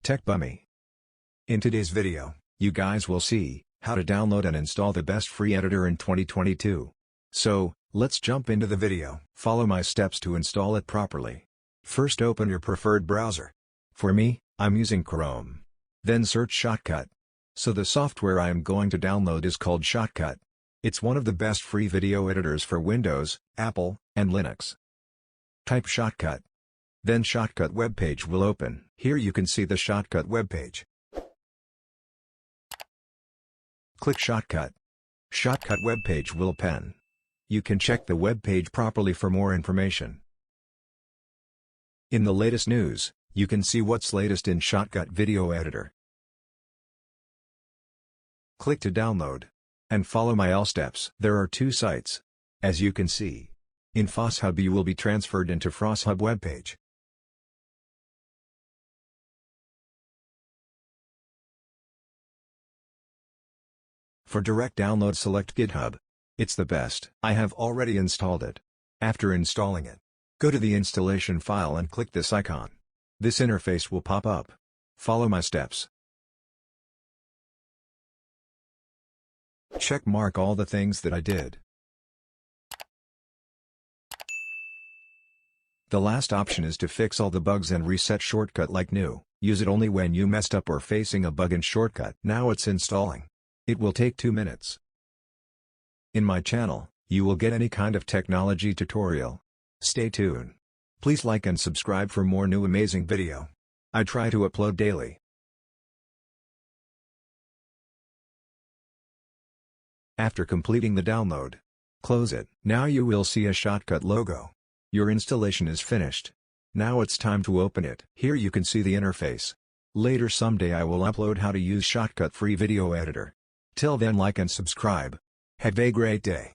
Tech Bummy. In today's video, you guys will see how to download and install the best free editor in 2022. So, let's jump into the video. Follow my steps to install it properly. First, open your preferred browser. For me, I'm using Chrome. Then search Shotcut. So the software I am going to download is called Shotcut. It's one of the best free video editors for Windows, Apple, and Linux. Type Shotcut. Then Shotcut webpage will open. Here you can see the Shotcut webpage. Click Shotcut. Shotcut webpage will open. You can check the webpage properly for more information. In the latest news, you can see what's latest in Shotcut video editor. Click to download. And follow my all steps. There are two sites. As you can see. In FossHub you will be transferred into FossHub webpage. For direct download select GitHub. It's the best. I have already installed it. After installing it, go to the installation file and click this icon. This interface will pop up. Follow my steps. Check mark all the things that I did. The last option is to fix all the bugs and reset Shotcut like new. Use it only when you messed up or facing a bug in Shotcut. Now it's installing. It will take 2 minutes. In my channel, you will get any kind of technology tutorial. Stay tuned. Please like and subscribe for more new amazing video. I try to upload daily. After completing the download, close it. Now you will see a Shotcut logo. Your installation is finished. Now it's time to open it. Here you can see the interface. Later someday I will upload how to use Shotcut free video editor. Till then, like and subscribe. Have a great day.